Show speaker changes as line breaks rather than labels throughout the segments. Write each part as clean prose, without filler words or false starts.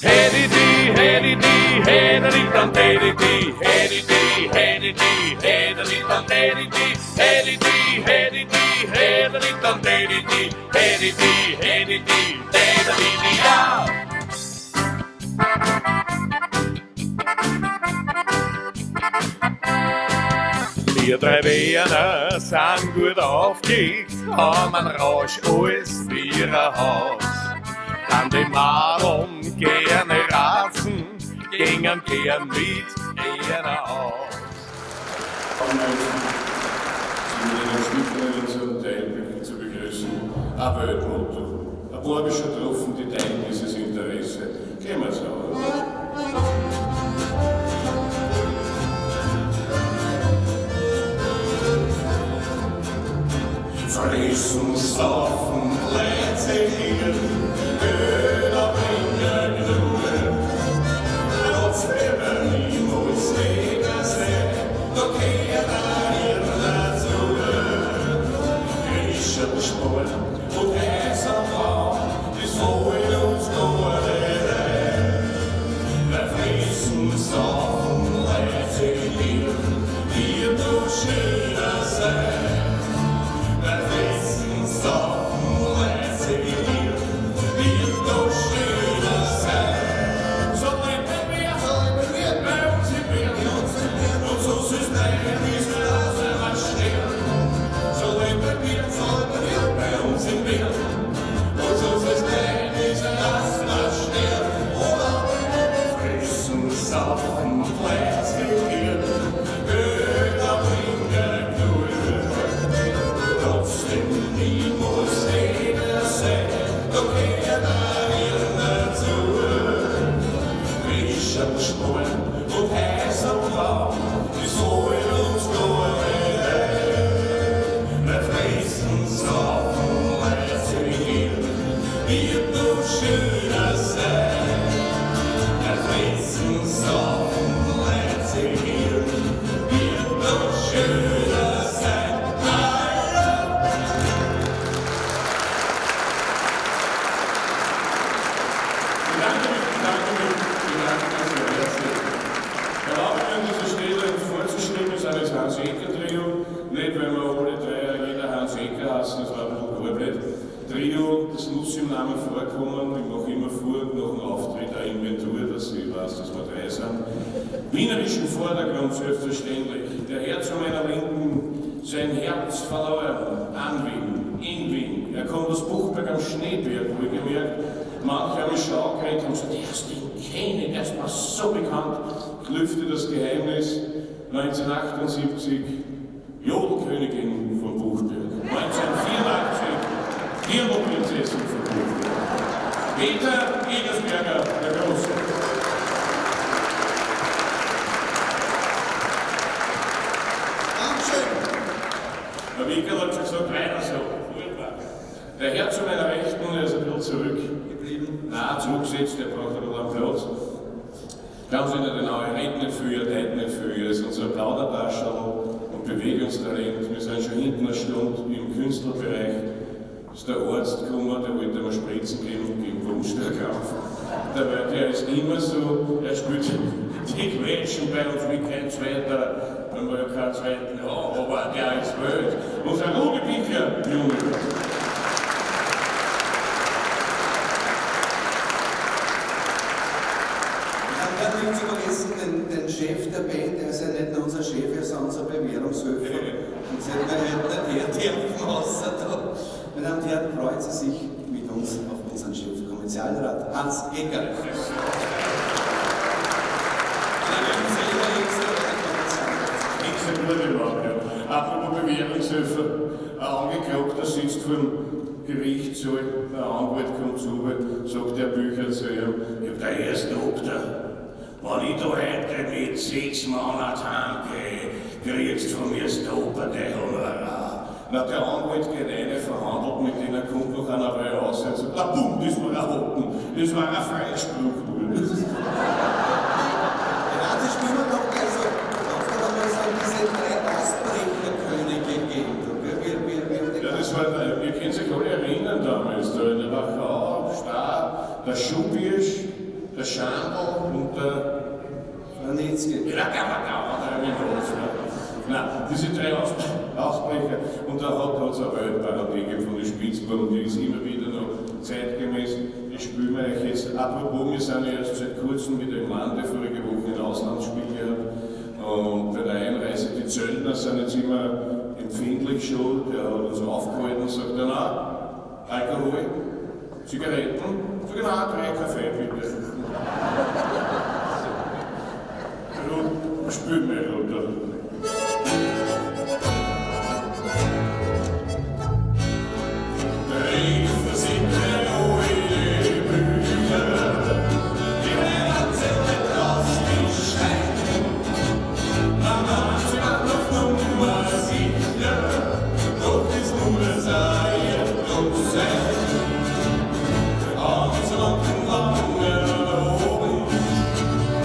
Hey-di-di, hey-di-di, hey-da-di-dum, hey-di-di, hey-di-di, hey-di-di, hey-da-di-dum, hey-di-di, hey-di-di, hey-di-di, hey-da-di-dum, hey-di-di, hey-di-di, hey-di-di, hey-da-di-di-da. Wir drei Wiener sind gut aufgelegt, haben einen Rausch alles wie ein Haus. An den Madeln gerne rasen, gingen gern mit einer aus.
Sie mit einem Schnitzel in unserem Teil zu begrüßen. Ein Weltmotto. Ein paar habe ich schon getroffen, die teilen dieses Interesse. Gehen wir so. Fressen, saufen, lädzeln, Döner bringen Gnuden. Trotz Leben niemals leger sein, doch kehrt ihr dazu. Griechen, Sport und Eisenbahn, das wollen uns nur rein. Wir fressen, saufen, lädzeln, wird doch schöner sein. Nicht, weil wir alle drei jeder Hans Ecker heißen, das war ein bisschen halblet. Trio, das muss im Namen vorkommen. Ich mache immer vor, nach dem Auftritt eine Inventur, dass ich weiß, dass wir drei sind. Wienerischen Vordergrund selbstverständlich. Der Herr zu meiner Linken, sein Herz verloren, an Wien, in Wien. Er kommt aus Buchberg am Schneeberg, wo ich gemerkt, manche haben mich schon angehört, haben gesagt, der ist den kenne, der ist mir so bekannt. Ich lüfte das Geheimnis. 1978 Jodelkönigin von Buchberg. 1984 Dirndl-Prinzessin von Buchberg. Peter Egersberger, der Große.
Dankeschön.
Der Wickel hat schon gesagt, weiter so. Der Herr zu meiner Rechten, er ist ein bisschen zurückgeblieben. Nein, zurückgesetzt, der braucht ein bisschen Platz. Glauben Sie nicht genau, er redet nicht viel, er teilt nicht viel. Er ist unser Plaudertaschel und Bewegungstalent. Wir sind schon hinten eine Stunde im Künstlerbereich. Ist der Arzt gekommen, der wollte mir Spritzen geben gegen Wunschterkrampf. Der ist immer so, er spielt die Quetschen bei uns wie kein Zweiter, wenn wir ja keinen Zweiten haben, aber der ist wild. Unser Rudi Bichler, Junge.
Nicht zu vergessen, den Chef der Band, der ist ja nicht nur unser Chef, er ist auch unser Bewährungshöfer. Und sie hat mir nicht dürfen außer da. Meine Damen und Herren, freuen Sie sich mit uns auf unseren Chef Kommerzialrat Hans Ecker.
Apropos Bewährungshöfer, ein Angeklagter sitzt vor dem Gerichtssaal, der Anwalt kommt zu, sagt der Bücher zu ihm, ich hab der erste Doktor. Wenn ich da heute mit 6 Monaten heimgehe, kriegst du von mir das doppelte Honorar. Na, der Anwalt geht rein, verhandelt mit denen, kommt noch einer Reihe raus und sagt, ah, bumm, das war ein Hoppen, das war ein Freispruch.
Ja, das spielen wir doch gleich so. Darf man mal sagen, diese 3 Astbrecherkönige geben.
Ja, das war, ihr könnt sich alle erinnern damals, da in der Wachau, Star, der Schubirsch, der Schandl und der
Ranitzky.
Nein, diese drei Ausbrecher. Und da hat es eine Weltparodie von den Spitzbuben, die ist immer wieder noch zeitgemäß. Ich spiele mir euch jetzt, apropos, wir sind ja erst seit kurzem mit dem Mann, der vorige Woche ein Auslandsspiel gehabt. Und bei der Einreise, die Zöllner sind jetzt immer empfindlich schon, der hat uns aufgehalten und sagt, na, Alkohol, Zigaretten, so genau, 3 Kaffee bitte. Spül mir runter. Briefe sind neue Bücher, die werden zählen aus die Steine. Mama hat noch Nummer sicher, doch ist nur sei und sei. Abends rocken lange oben,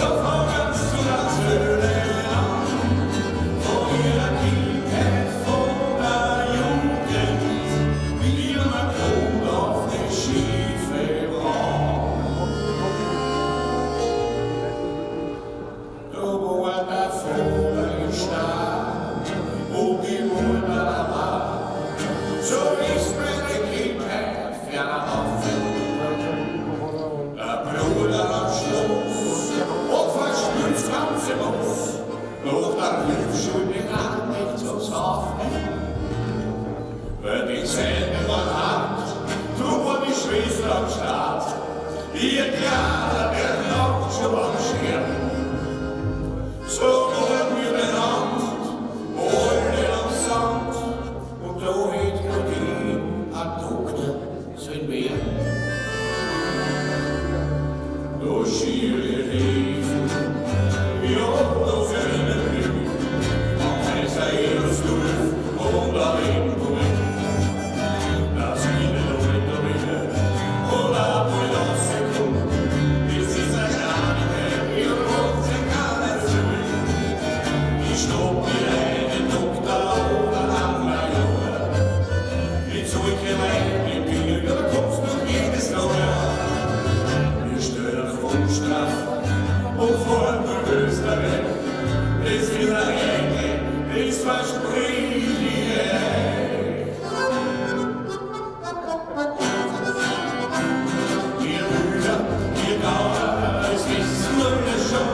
doch fangen zu das Höhle an. Von ihrer Kindheit, von der Jugend, wie man kommt auf die schiefe Bahn. Da wo der Vogel starb, wo die Mutter war, so ist meine Kindheit verlaufen. Der Bruder hat Schluss und verspült das ganze Muss, doch der Hilfsschuld hat nicht zum Saufen. Weil die Zeiten waren hart, drum war die Schwester am Start. Ihr Kleiner, der lauft schon am Schirm. So wollen wir den Hand, holen am Sand, und da hätt grad ein Doktor sein Wehren. Da schier ihr Leben, ja, da vereinen wir, am Kaiser-Ebersdorf und am Ebenbrück. Das Ihnen noch in der Mitte, und ab und rausgekommen, bis dieser Kranike, ihr Gott, sie kann nicht zurück. Ich stopp mir einen Doktor oder an mein Ohr, mit solchen Leuten im Bier, da kommst du jedes Jahr. Wir stellen vom Straff und fahren durch Österreich, bis wieder Ecke, das versprich ich euch. Wir Brüder, wir Gauner, das wissen wir schon,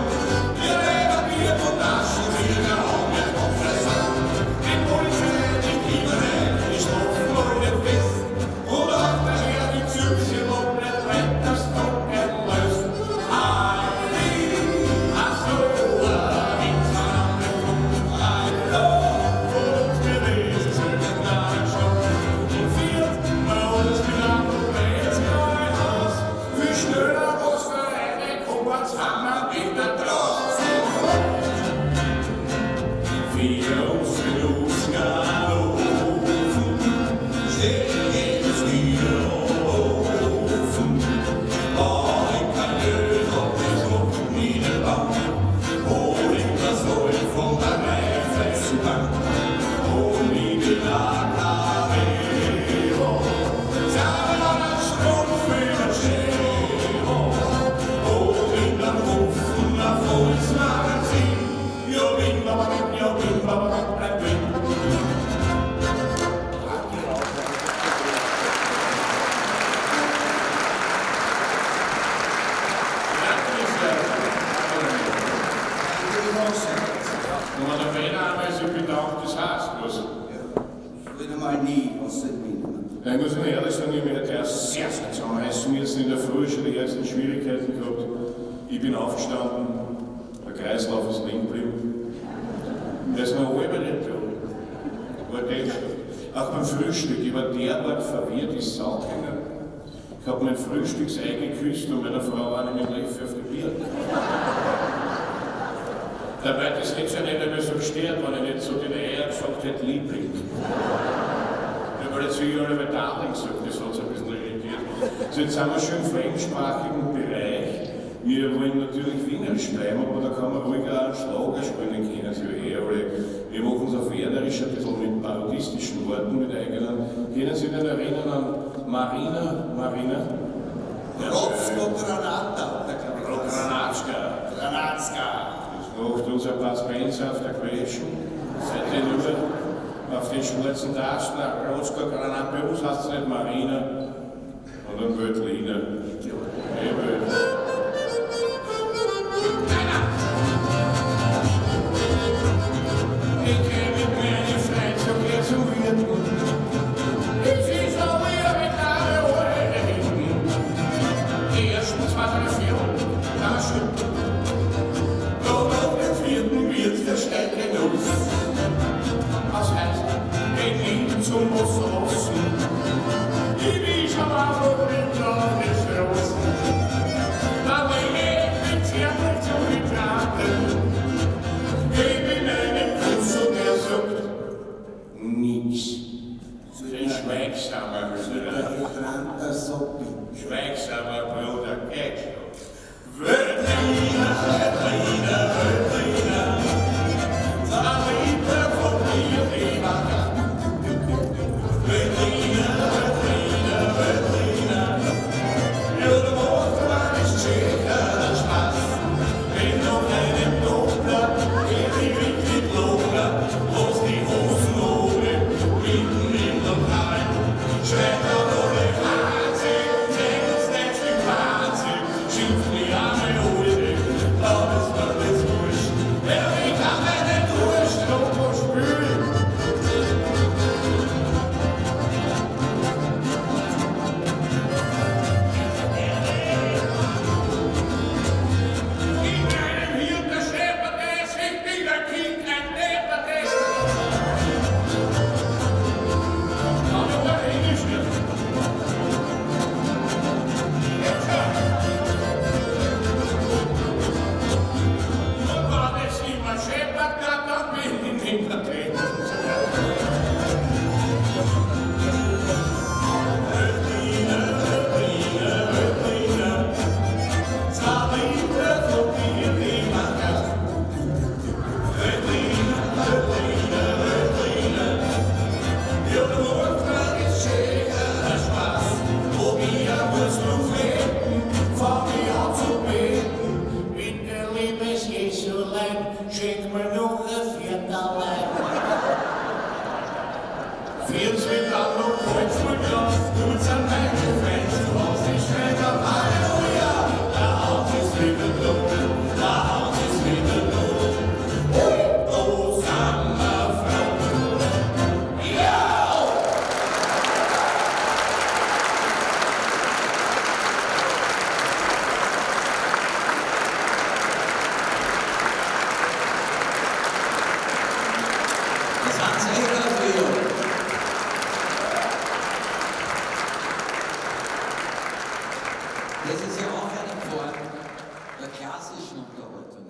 wir Räder, wir von Taschen, wir haben wir Kopfversagen. Die Polizei, die Kieberei, die Strophen wollen fest, und auch daher die Zügchen und der Brett, das Trocken löst. Ich muss mir ehrlich sagen, ich habe mich gleich sehr zusammenreißen müssen. In der Früh schon die ersten Schwierigkeiten gehabt. Ich bin aufgestanden, der Kreislauf ist liegen geblieben. Der ist noch halber nicht da. War das schon. Auch beim Frühstück, ich war derart verwirrt, ich Sau kennen. Ich habe mein Frühstücksei geküsst und meiner Frau war nämlich gleich auf die Bier. Dabei, das hätte es ja nicht einmal so gestört, wenn ich nicht so den Eier gesagt hätte, Liebling. Weil jetzt wie alle bei Darling gesagt, das hat es ein bisschen irritiert. Also jetzt sind wir schon im fremdsprachigen Bereich. Wir wollen natürlich Wienerisch bleiben, aber da kann man ruhig auch einen Schlager spielen, kennen Sie ja eh. Wir machen es auf Wernerisch ein bisschen mit parodistischen Worten, mit eigenen. Können Sie denn erinnern an Marina?
Rotz und Granata.
Das macht unser Platz Benz auf der Quetschen. Seid ihr nur auf den schwarzen Taschen, ein Rotschka, Granat, bei uns heißt es nicht Marina, sondern Wötliner.
Zum Osten, die Bücher war vor dem Dorf geschlossen. Da bin ich mit Zirkel zugetragen. Ich bin einen Kuss und sagt nix. Den schweigsamer schweigsamer Bruder Ketchup. Wötliner, Wötliner, Wötliner, sag ich von mir die Wacker. Schenk mir noch ein Viertellein. Viers mit dann noch kurz mit Glas, tut's an meine Fans, du hast dich schnell auf Halleluja. Der Haus ist wieder dunkel, der Haus ist wieder dunkel. Oh, Sommerfrau. Ja!
Das Hans Egger Trio. Das ist ja auch eine Form der klassischen Unterhaltung.